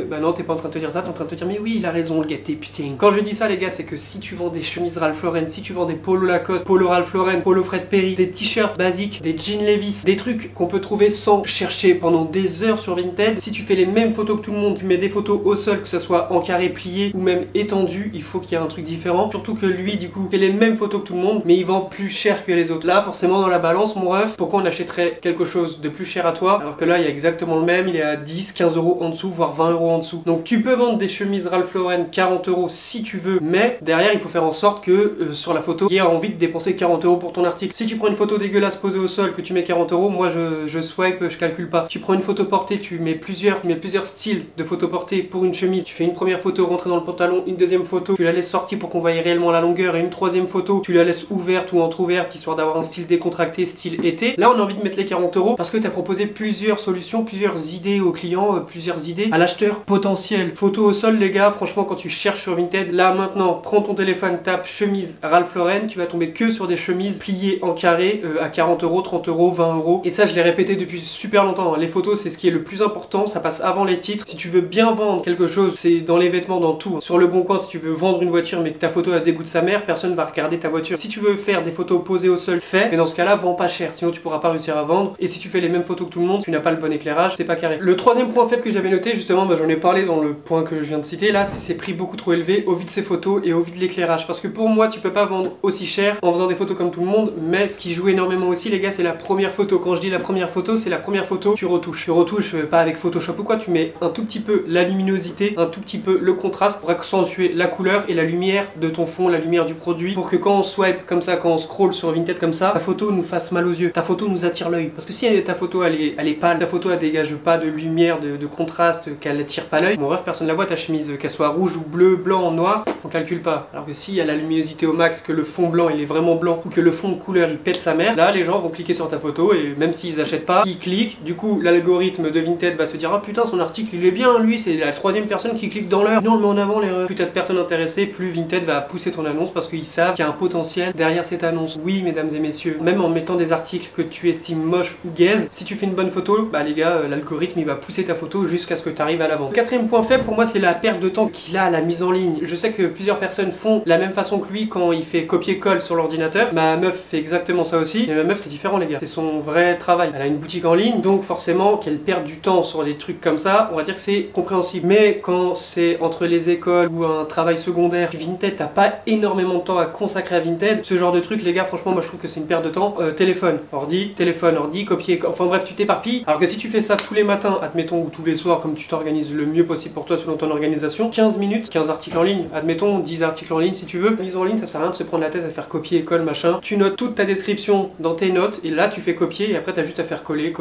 bah non t'es pas en train de te dire ça, t'es en train de te dire mais oui il a raison le gâté putain. Quand je dis ça les gars, c'est que si tu vends des chemises Ralph Lauren, si tu vends des polos Lacoste, polo Ralph Lauren, polo Fred Perry, des t-shirts basiques, des jeans Levi's, des trucs qu'on peut trouver sans chercher pendant des heures sur Vinted, si tu fais les mêmes photos que tout le monde, tu mets des photos au sol, que ce soit en carré plié ou même étendu, il faut qu'il y ait un truc différent. Surtout que lui du coup fait les mêmes photos que tout le monde, mais il vend plus cher que les autres. Là forcément dans la balance mon ref, pourquoi on achèterait quelque chose de plus cher à toi alors que là il y a exactement le même, il est à 10, 15 € en dessous, voire 20 € en dessous. Donc tu peux vendre des chemises Ralph Lauren 40 € si tu veux, mais derrière il faut faire en sorte que sur la photo il y ait envie de dépenser 40 € pour ton article. Si tu prends une photo dégueulasse posée au sol, que tu mets 40 €, moi je swipe, je calcule pas. Tu prends une photo portée, tu mets plusieurs styles de photos portées pour une chemise, tu fais une première photo rentrer dans le pantalon, une deuxième photo tu la laisses sortie pour qu'on voie réellement la longueur, et une troisième photo tu la laisses ouverte ou entrouverte histoire d'avoir un style décontracté, style été. Là on a envie de mettre les 40 € parce que tu as proposé plusieurs solutions, plusieurs idées aux clients, plusieurs idées à l'acheteur potentiel. Photo au sol les gars, franchement quand tu cherches sur Vinted, là maintenant prends ton téléphone, tape chemise Ralph Lauren, tu vas tomber que sur des chemises pliées en carré à 40 €, 30 €, 20 €. Et ça je l'ai répété depuis super longtemps, hein. Les photos c'est ce qui est le plus important, ça passe avant les titres. Si tu veux bien vendre quelque chose, c'est dans les vêtements, dans tout. Sur le bon coin, si tu veux vendre une voiture mais que ta photo a des goûts de sa mère, personne va regarder ta voiture. Si tu veux faire des photos posées au sol, fais, mais dans ce cas là vends pas cher, sinon tu pourras pas réussir à vendre. Et si tu fais les mêmes photos que tout le monde, tu n'as pas le bon éclairage, c'est pas carré. Le troisième point faible que j'avais noté justement, bah, j'en ai parlé dans le point que je viens de citer, là c'est ses prix beaucoup trop élevés au vu de ses photos et au vu de l'éclairage, parce que pour moi tu peux pas vendre aussi cher en faisant des photos comme tout le monde. Mais ce qui joue énormément aussi les gars, c'est la première photo. Quand je dis la première photo, c'est la première photo tu retouches pas avec Photoshop ou quoi, tu mets un tout petit peu la luminosité, un tout petit peu le contraste pour accentuer la couleur et la lumière de ton fond, la lumière du produit, pour que quand on swipe comme ça, quand on scroll sur Vinted comme ça, ta photo nous fasse mal aux yeux, ta photo nous attire l'œil. Parce que si ta photo elle est pâle, ta photo elle dégage pas de lumière, de contraste, qu'elle attire pas l'œil, bon bref personne la voit ta chemise, qu'elle soit rouge ou bleu, blanc, noir, on calcule pas. Alors que s'il y a la luminosité au max, que le fond blanc il est vraiment blanc, ou que le fond de couleur il pète sa mère, là les gens vont cliquer sur ta photo et même s'ils achètent pas, ils cliquent, du coup l'algorithme de Vinted va se dire ah putain son article il est bien, lui c'est la troisième personne qui clique dans l'heure, non on le met en avant les plus t'as de personnes intéressées, plus Vinted va pousser ton annonce parce qu'ils savent qu'il y a un potentiel derrière cette annonce. Oui mesdames et messieurs, même en mettant des articles que tu estimes moches ou gaze, si tu fais une bonne photo, bah les gars l'algorithme il va pousser ta photo jusqu'à ce que tu arrives à la vendre. Le quatrième point faible pour moi c'est la perte de temps qu'il a à la mise en ligne. Je sais que plusieurs personnes font la même façon que lui quand il fait copier-colle sur l'ordinateur. Ma meuf fait exactement ça aussi, mais ma meuf c'est différent les gars, c'est son vrai travail. Elle a une boutique en ligne, donc forcément qu'elle perde du temps sur des trucs comme ça, on va dire que c'est compréhensible. Mais quand c'est entre les écoles ou un travail secondaire, Vinted t'as pas énormément de temps à consacrer à Vinted, ce genre de truc les gars franchement moi je trouve que c'est une perte de temps. Téléphone, ordi, copier, enfin bref tu t'éparpilles. Alors que si tu fais ça tous les matins, admettons, ou tous les soirs comme tu t'organises le mieux possible pour toi selon ton organisation, 15 minutes, 15 articles en ligne, admettons 10 articles en ligne si tu veux. Mise en ligne ça sert à rien de se prendre la tête à faire copier, école, machin. Tu notes toute ta description dans tes notes et là tu fais copier et après t'as juste à faire coller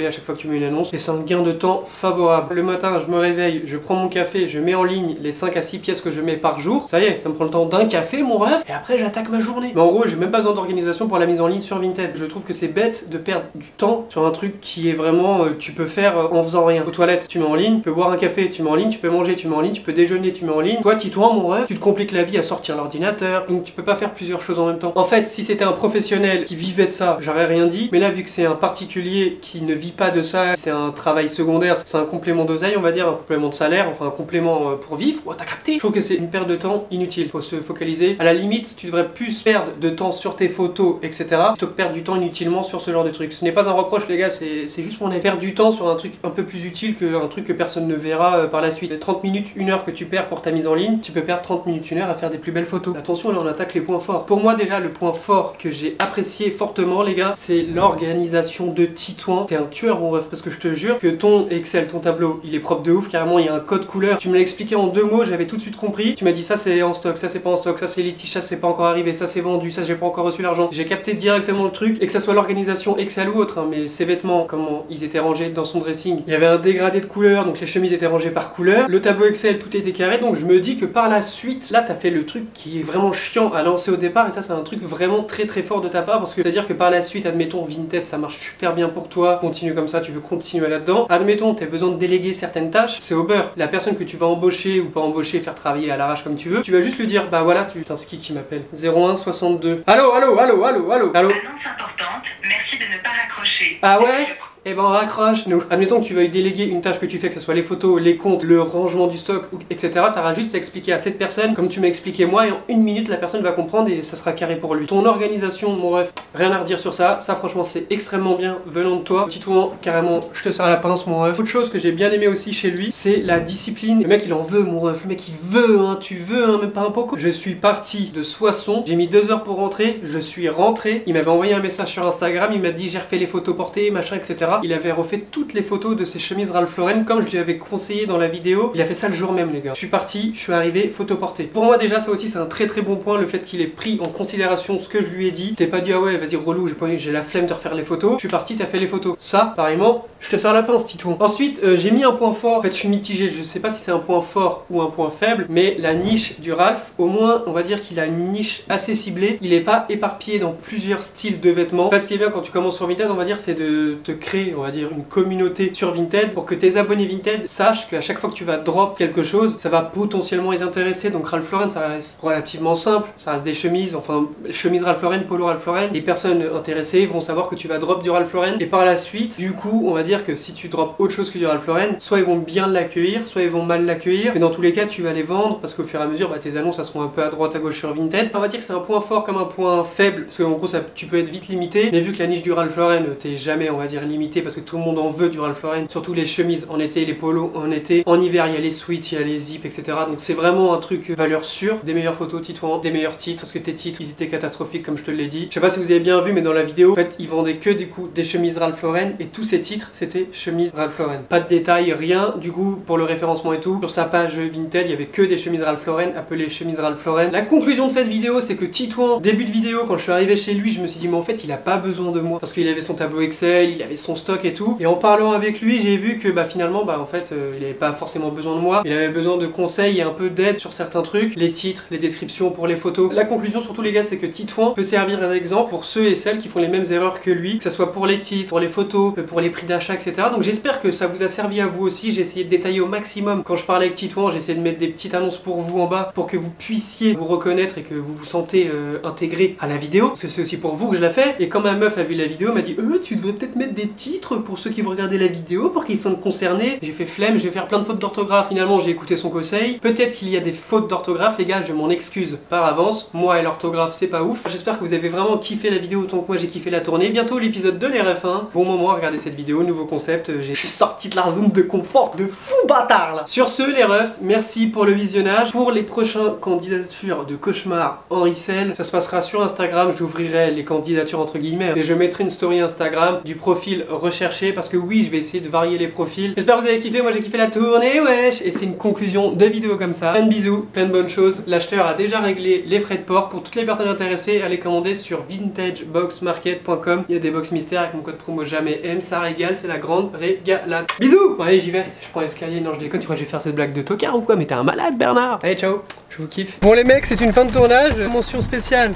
à chaque fois que tu mets une annonce et c'est un gain de temps favorable. Le matin je me réveille, je prends mon café, je mets en ligne les 5 à 6 pièces que je mets par jour, ça y est, ça me prend le temps d'un café mon rêve et après j'attaque ma journée. Mais en gros j'ai même pas besoin d'organisation pour la mise en ligne sur Vinted. Je trouve que c'est bête de perdre du temps sur un truc qui est vraiment tu peux faire faire en faisant rien. Aux toilettes, tu mets en ligne, tu peux boire un café, tu mets en ligne, tu peux manger, tu mets en ligne, tu peux déjeuner, tu mets en ligne. Toi, Titouan, mon ref, tu te compliques la vie à sortir l'ordinateur, donc tu peux pas faire plusieurs choses en même temps. En fait, si c'était un professionnel qui vivait de ça, j'aurais rien dit, mais là, vu que c'est un particulier qui ne vit pas de ça, c'est un travail secondaire, c'est un complément d'oseille, on va dire, un complément de salaire, enfin un complément pour vivre, t'as capté? Je trouve que c'est une perte de temps inutile, faut se focaliser. À la limite, tu devrais plus perdre de temps sur tes photos, etc., plutôt que perdre du temps inutilement sur ce genre de truc. Ce n'est pas un reproche, les gars, c'est juste mon avis. Perdre du temps sur un truc un peu plus utile qu'un truc que personne ne verra par la suite. Les 30 minutes, 1 heure que tu perds pour ta mise en ligne, tu peux perdre 30 minutes, 1 heure à faire des plus belles photos. Attention, là on attaque les points forts. Pour moi déjà, le point fort que j'ai apprécié fortement, les gars, c'est l'organisation de Titouan. T'es un tueur, mon ref, parce que je te jure que ton Excel, ton tableau, il est propre de ouf, carrément, il y a un code couleur. Tu me l'as expliqué en 2 mots, j'avais tout de suite compris. Tu m'as dit ça c'est en stock, ça c'est pas en stock, ça c'est litige, ça c'est pas encore arrivé, ça c'est vendu, ça j'ai pas encore reçu l'argent. J'ai capté directement le truc, et que ça soit l'organisation Excel ou autre, hein, mais ses vêtements, comment ils étaient rangés dans son dressing. Il y avait un dégradé de couleurs, donc les chemises étaient rangées par couleur. Le tableau Excel, tout était carré, donc je me dis que par la suite, là t'as fait le truc qui est vraiment chiant à lancer au départ, et ça c'est un truc vraiment très fort de ta part, parce que c'est à dire que par la suite, admettons Vinted, ça marche super bien pour toi, continue comme ça, tu veux continuer là-dedans. Admettons, t'as besoin de déléguer certaines tâches, c'est au beurre. La personne que tu vas embaucher ou pas embaucher, faire travailler à l'arrache comme tu veux, tu vas juste lui dire, bah voilà, putain c'est qui m'appelle 01 62. Allô. Annonce importante, merci de ne pas raccrocher. Ah ouais? Eh ben on raccroche nous. Admettons que tu veuilles déléguer une tâche que tu fais, que ce soit les photos, les comptes, le rangement du stock, etc. T'auras juste à expliquer à cette personne, comme tu m'as expliqué moi, et en 1 minute la personne va comprendre et ça sera carré pour lui. Ton organisation, mon ref, rien à redire sur ça. Ça franchement c'est extrêmement bien venant de toi. Titouan, carrément, je te sers la pince, mon ref. Autre chose que j'ai bien aimé aussi chez lui, c'est la discipline. Le mec il en veut, mon ref. Le mec il veut, hein, tu veux, hein, même pas un poco. Je suis parti de Soissons, j'ai mis 2 heures pour rentrer, je suis rentré. Il m'avait envoyé un message sur Instagram, il m'a dit j'ai refait les photos portées, machin, etc. Il avait refait toutes les photos de ses chemises Ralph Lauren comme je lui avais conseillé dans la vidéo. Il a fait ça le jour même, les gars. Je suis parti, je suis arrivé, photo portée. Pour moi déjà ça aussi c'est un très bon point, le fait qu'il ait pris en considération ce que je lui ai dit. T'es pas dit ah ouais vas-y relou, j'ai la flemme de refaire les photos. Je suis parti, t'as fait les photos. Ça, pareillement, je te sers la pince, Titouan. Ensuite, j'ai mis un point fort. En fait, je suis mitigé. Je sais pas si c'est un point fort ou un point faible, mais la niche du Ralph, au moins, on va dire qu'il a une niche assez ciblée. Il est pas éparpillé dans plusieurs styles de vêtements. En fait, ce qui est bien quand tu commences sur Vinted, on va dire, c'est de te créer, on va dire, une communauté sur Vinted pour que tes abonnés Vinted sachent qu'à chaque fois que tu vas drop quelque chose, ça va potentiellement les intéresser. Donc Ralph Lauren, ça reste relativement simple. Ça reste des chemises, enfin, chemises Ralph Lauren, polo Ralph Lauren. Les personnes intéressées vont savoir que tu vas drop du Ralph Lauren. Et par la suite, du coup, on va dire que si tu drops autre chose que du Ralph Lauren, soit ils vont bien l'accueillir, soit ils vont mal l'accueillir. Mais dans tous les cas, tu vas les vendre parce qu'au fur et à mesure, bah, tes annonces, elles seront un peu à droite, à gauche sur Vinted. On va dire que c'est un point fort comme un point faible parce qu'en gros, ça, tu peux être vite limité. Mais vu que la niche du Ralph Lauren, t'es jamais, on va dire, limité parce que tout le monde en veut du Ralph Lauren. Surtout les chemises en été, les polos en été. En hiver, il y a les sweats, il y a les zips, etc. Donc c'est vraiment un truc valeur sûre. Des meilleures photos, Titouan, des meilleurs titres parce que tes titres, ils étaient catastrophiques comme je te l'ai dit. Je sais pas si vous avez bien vu, mais dans la vidéo, en fait, ils vendaient que du coup des chemises Ralph Lauren et tous ces titres, c'était chemise Ralph Lauren. Pas de détails, rien du coup pour le référencement et tout. Sur sa page Vinted, il y avait que des chemises Ralph Lauren, appelées chemises Ralph Lauren. La conclusion de cette vidéo, c'est que Titouan, début de vidéo, quand je suis arrivé chez lui, je me suis dit mais en fait, il a pas besoin de moi parce qu'il avait son tableau Excel, il avait son stock et tout. Et en parlant avec lui, j'ai vu que bah finalement, bah en fait, il avait pas forcément besoin de moi. Il avait besoin de conseils et un peu d'aide sur certains trucs, les titres, les descriptions pour les photos. La conclusion surtout les gars, c'est que Titouan peut servir d'exemple pour ceux et celles qui font les mêmes erreurs que lui, que ce soit pour les titres, pour les photos, pour les prix d'achat, etc. Donc j'espère que ça vous a servi à vous aussi. J'ai essayé de détailler au maximum. Quand je parlais avec Titouan, j'ai essayé de mettre des petites annonces pour vous en bas pour que vous puissiez vous reconnaître et que vous vous sentez intégré à la vidéo. Parce que c'est aussi pour vous que je la fais. Et quand ma meuf a vu la vidéo, elle m'a dit tu devrais peut-être mettre des titres pour ceux qui vont regarder la vidéo pour qu'ils se sentent concernés. J'ai fait flemme, je vais faire plein de fautes d'orthographe. Finalement, j'ai écouté son conseil. Peut-être qu'il y a des fautes d'orthographe, les gars, je m'en excuse par avance. Moi et l'orthographe, c'est pas ouf. J'espère que vous avez vraiment kiffé la vidéo autant que moi j'ai kiffé la tournée. Bientôt l'épisode de l'RF1. Bon moment à regarder cette vidéo, nouveau concept. Je suis sorti de la zone de confort de fou bâtard là. Sur ce, les refs, merci pour le visionnage. Pour les prochaines candidatures de Cauchemar Henri Sel, ça se passera sur Instagram. J'ouvrirai les candidatures entre guillemets. Et je mettrai une story Instagram du profil recherché parce que oui, je vais essayer de varier les profils. J'espère que vous avez kiffé. Moi j'ai kiffé la tournée, wesh. Et c'est une conclusion de vidéo comme ça. Plein de bisous, plein de bonnes choses. L'acheteur a déjà réglé les frais de port. Pour toutes les personnes intéressées, allez commander sur vintageboxmarket.com. Il y a des box mystères avec mon code promo jamais M. Ça régale, c'est la grande régalade. Bisous. Bon allez, j'y vais. Je prends l'escalier. Non, je déconne. Tu crois que je vais faire cette blague de tocard ou quoi? Mais t'es un malade, Bernard. Allez, ciao. Je vous kiffe. Bon les mecs, c'est une fin de tournage. Mention spéciale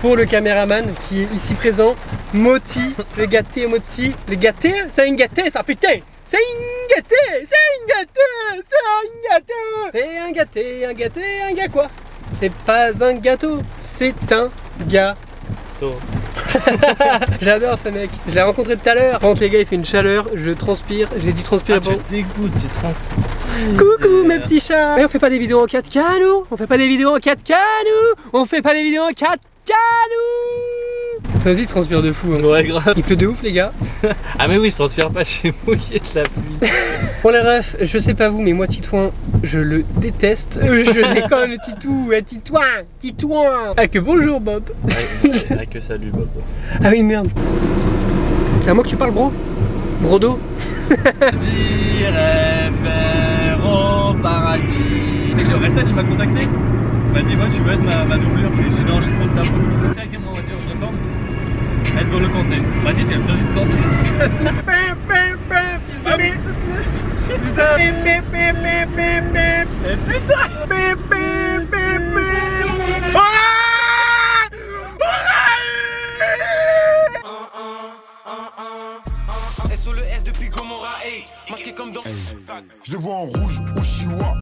pour le caméraman qui est ici présent. Moti, le gâté Moti. Le gâté, c'est un gâté ça, putain. C'est un gâté, c'est un gâteau, c'est un gâteau. C'est un gâté, un gâté, un gars quoi? C'est pas un gâteau, c'est un gâteau. J'adore ce mec, je l'ai rencontré tout à l'heure. Par contre les gars il fait une chaleur, je transpire, j'ai dû transpirer Tu dégoûtes, tu transpires. Coucou mes petits chats. Mais on fait pas des vidéos en 4K nous. On fait pas des vidéos en 4K nous. On fait pas des vidéos en 4K nous. Toi aussi tu transpires de fou hein. Ouais, grave. Il pleut de ouf les gars. Ah mais oui, je transpire pas, je suis mouillé de la pluie. Bon les refs, je sais pas vous mais moi Titouan, je le déteste. Je déconne Titou, Titouan, Titouan. Ah que bonjour Bob. Ah que salut Bob. Ah oui merde. C'est à moi que tu parles bro. Brodo. J'irai faire au paradis. C'est que Restan il m'a contacté. Il m'a dit moi tu veux être ma doublure. J'ai dit non j'ai trop de taf. C'est à quel moment je ressemble. Elle doit le compter. Il m'a dit t'es le seul qui compte. SO le S depuis Gomorrah, masqué comme dans. Je le vois en rouge au Chihuahua.